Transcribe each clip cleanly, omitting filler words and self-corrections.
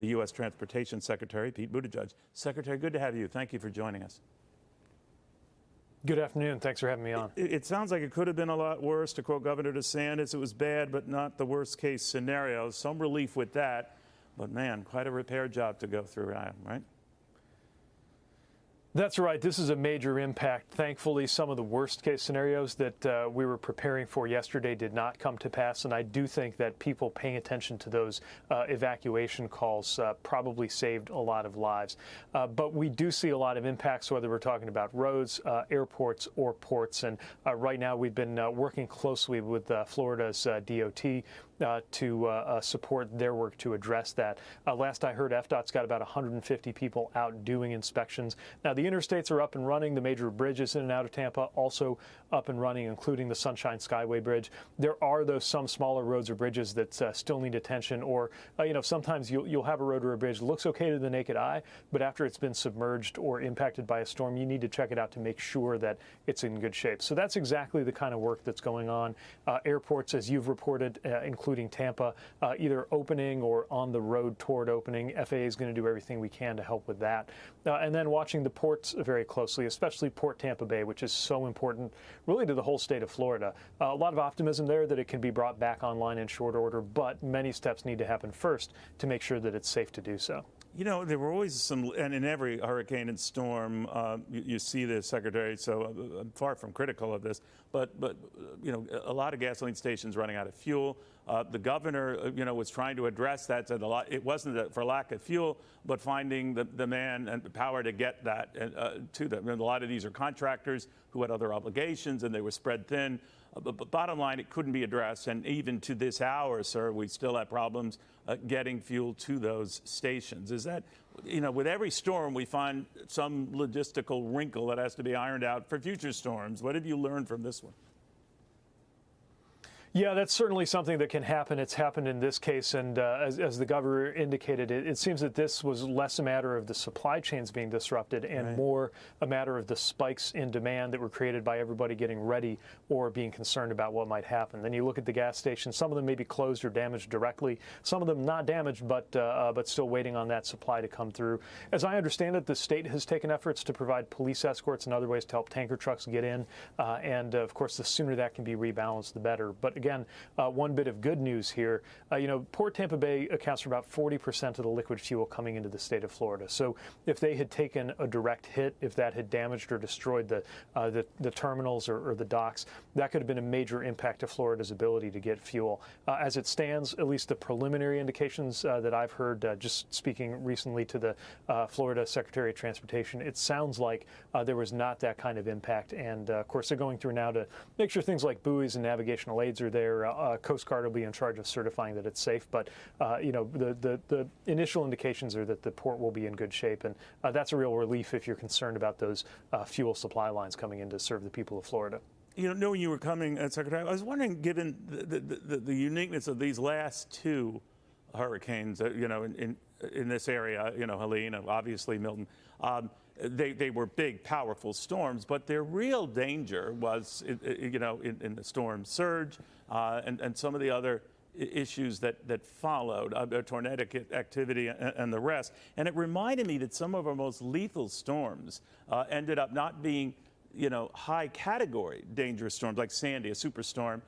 the U.S. Transportation Secretary, Pete Buttigieg. Secretary, good to have you. Thank you for joining us. Good afternoon. Thanks for having me on. It sounds like it could have been a lot worse. To quote Governor DeSantis, it was bad, but not the worst case scenario. Some relief with that. But, man, quite a repair job to go through, right? That's right. This is a major impact. Thankfully, some of the worst case scenarios that we were preparing for yesterday did not come to pass. And I do think that people paying attention to those evacuation calls probably saved a lot of lives. But we do see a lot of impacts, whether we're talking about roads, airports, or ports. And right now we've been working closely with Florida's DOT to support their work to address that. Last I heard, FDOT's got about 150 people out doing inspections. Now, the interstates are up and running. The major bridges in and out of Tampa also up and running, including the Sunshine Skyway Bridge. There are, though, some smaller roads or bridges that still need attention, or, sometimes you'll have a road or a bridge that looks okay to the naked eye, but after it's been submerged or impacted by a storm, you need to check it out to make sure that it's in good shape. So that's exactly the kind of work that's going on. Airports, as you've reported, including Tampa, either opening or on the road toward opening. FAA is going to do everything we can to help with that. And then watching the ports very closely, especially Port Tampa Bay, which is so important really to the whole state of Florida. A lot of optimism there that it can be brought back online in short order, but many steps need to happen first to make sure that it's safe to do so. There were always some, and in every hurricane and storm, you see this, Secretary, so I'm far from critical of this, but a lot of gasoline stations running out of fuel. The governor, was trying to address that, said it wasn't for lack of fuel, but finding the man and the power to get that to them. And a lot of these are contractors who had other obligations, and they were spread thin. But bottom line, it couldn't be addressed. And even to this hour, sir, we still have problems getting fuel to those stations. Is that, with every storm, we find some logistical wrinkle that has to be ironed out for future storms. What have you learned from this one? Yeah, that's certainly something that can happen. It's happened in this case, and as the governor indicated, it seems that this was less a matter of the supply chains being disrupted and more a matter of the spikes in demand that were created by everybody getting ready or being concerned about what might happen. Then you look at the gas stations; some of them may be closed or damaged directly. Some of them not damaged, but still waiting on that supply to come through. As I understand it, the state has taken efforts to provide police escorts and other ways to help tanker trucks get in, and of course, the sooner that can be rebalanced, the better. But again, one bit of good news here, Port Tampa Bay accounts for about 40% of the liquid fuel coming into the state of Florida. So if they had taken a direct hit, if that had damaged or destroyed the terminals or the docks, that could have been a major impact to Florida's ability to get fuel. As it stands, at least the preliminary indications that I've heard, just speaking recently to the Florida Secretary of Transportation, it sounds like there was not that kind of impact. And of course, they're going through now to make sure things like buoys and navigational aids are there. Coast Guard will be in charge of certifying that it's safe, but the initial indications are that the port will be in good shape, and that's a real relief if you're concerned about those fuel supply lines coming in to serve the people of Florida. Knowing you were coming, Secretary, I was wondering, given the uniqueness of these last two hurricanes, in this area, Helene, obviously Milton. They were big, powerful storms, but their real danger was, in the storm surge and some of the other issues that followed, tornadic activity and the rest. And it reminded me that some of our most lethal storms ended up not being, high category dangerous storms like Sandy, a superstorm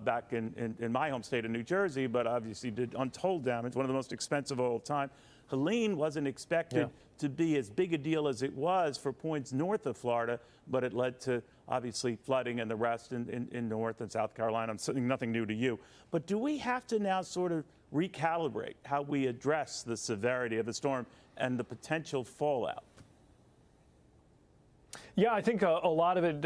back in my home state of New Jersey, but obviously did untold damage, one of the most expensive of all time. Helene wasn't expected to be as big a deal as it was for points north of Florida, but it led to obviously flooding and the rest in North and South Carolina. Nothing new to you. But do we have to now sort of recalibrate how we address the severity of the storm and the potential fallout? Yeah, I think a lot of it,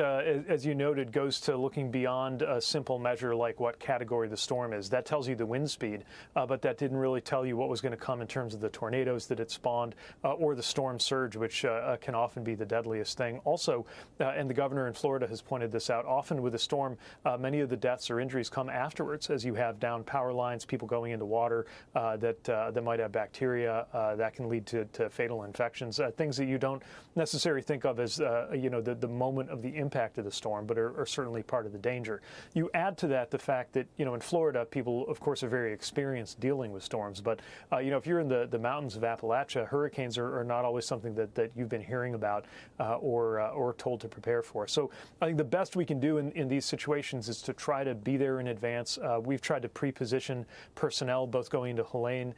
as you noted, goes to looking beyond a simple measure like what category the storm is. That tells you the wind speed, but that didn't really tell you what was going to come in terms of the tornadoes that it spawned or the storm surge, which can often be the deadliest thing. Also, and the governor in Florida has pointed this out, often with a storm, many of the deaths or injuries come afterwards as you have down power lines, people going into water that might have bacteria that can lead to fatal infections, things that you don't necessarily think of as the moment of the impact of the storm, but are certainly part of the danger. You add to that the fact that, in Florida, people, of course, are very experienced dealing with storms. But, if you're in the mountains of Appalachia, hurricanes are not always something that you've been hearing about or told to prepare for. So I think the best we can do in these situations is to try to be there in advance. We've tried to pre-position personnel, both going into Helene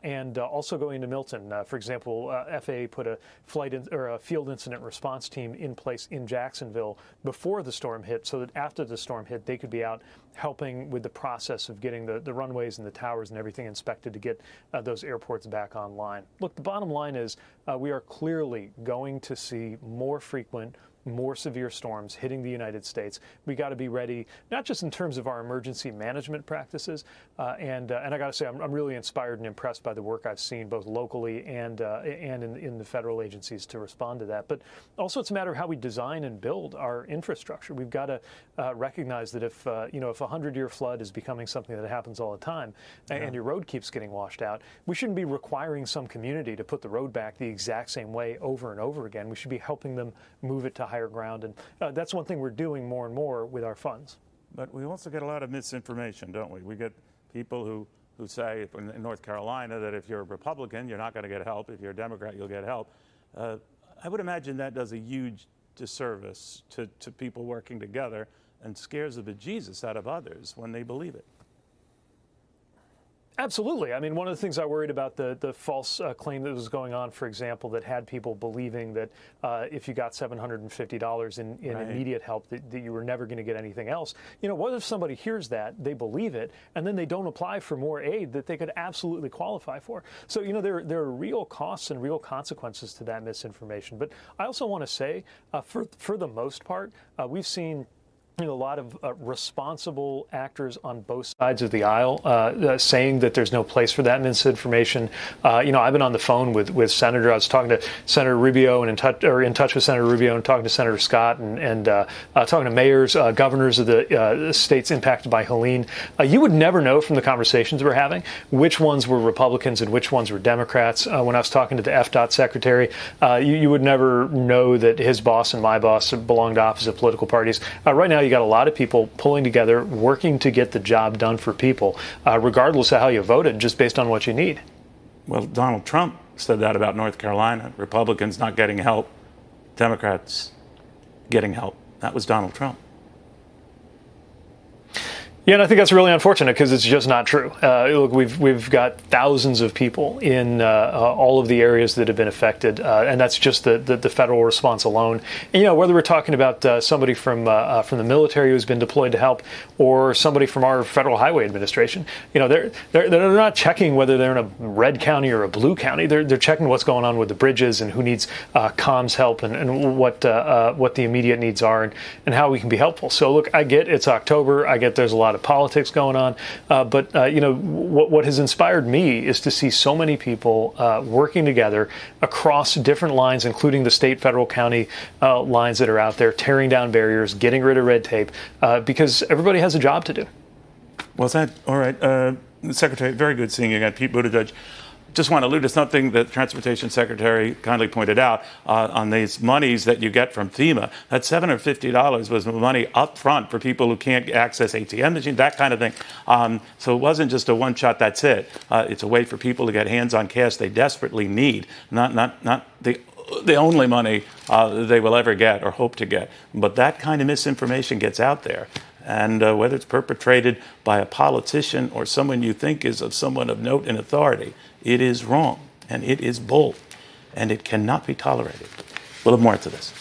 and also going to Milton. For example, FAA put a field incident response team in place in Jacksonville before the storm hit, so that after the storm hit, they could be out helping with the process of getting the runways and the towers and everything inspected to get those airports back online. Look, the bottom line is we are clearly going to see more frequent, more severe storms hitting the United States. We got to be ready, not just in terms of our emergency management practices, and I got to say, I'm really inspired and impressed by the work I've seen both locally and in the federal agencies to respond to that. But also, it's a matter of how we design and build our infrastructure. We've got to recognize that if a 100-year flood is becoming something that happens all the time, and your road keeps getting washed out, we shouldn't be requiring some community to put the road back the exact same way over and over again. We should be helping them move it to higher ground, and that's one thing we're doing more and more with our funds. But we also get a lot of misinformation, don't we? We get people who say in North Carolina that if you're a Republican, you're not going to get help. If you're a Democrat, you'll get help. I would imagine that does a huge disservice to people working together and scares the bejesus out of others when they believe it. Absolutely. I mean, one of the things I worried about the false claim that was going on, for example, that had people believing that if you got $750 in immediate help, that you were never going to get anything else. What if somebody hears that, they believe it, and then they don't apply for more aid that they could absolutely qualify for? So, there are real costs and real consequences to that misinformation. But I also want to say, for the most part, we've seen a lot of responsible actors on both sides of the aisle saying that there's no place for that misinformation. I've been on the phone with Senator. I was talking to Senator Rubio and in touch with Senator Rubio and talking to Senator Scott and talking to mayors, governors of the states impacted by Helene. You would never know from the conversations we're having which ones were Republicans and which ones were Democrats. When I was talking to the FDOT secretary, you would never know that his boss and my boss belonged to opposite political parties. Right now, you got a lot of people pulling together, working to get the job done for people, regardless of how you voted, just based on what you need. Well, Donald Trump said that about North Carolina. Republicans not getting help, Democrats getting help. That was Donald Trump. Yeah, and I think that's really unfortunate because it's just not true. Look, we've got thousands of people in all of the areas that have been affected, and that's just the federal response alone. And, whether we're talking about somebody from the military who's been deployed to help, or somebody from our Federal Highway Administration, they're not checking whether they're in a red county or a blue county. They're checking what's going on with the bridges and who needs comms help and what the immediate needs are and how we can be helpful. So, look, I get it's October. I get there's a lot of politics going on, but what has inspired me is to see so many people working together across different lines, including the state, federal, county lines that are out there, tearing down barriers, getting rid of red tape, because everybody has a job to do. Well said. All right, Secretary, very good seeing you again. Pete Buttigieg. Just want to allude to something that the Transportation Secretary kindly pointed out on these monies that you get from FEMA. That $750 was money up front for people who can't access ATM machines, that kind of thing. So it wasn't just a one shot, that's it. It's a way for people to get hands on cash they desperately need, not the only money they will ever get or hope to get. But that kind of misinformation gets out there. And whether it's perpetrated by a politician or someone you think is of someone of note and authority, it is wrong, and it is bull, and it cannot be tolerated. We'll have more to this.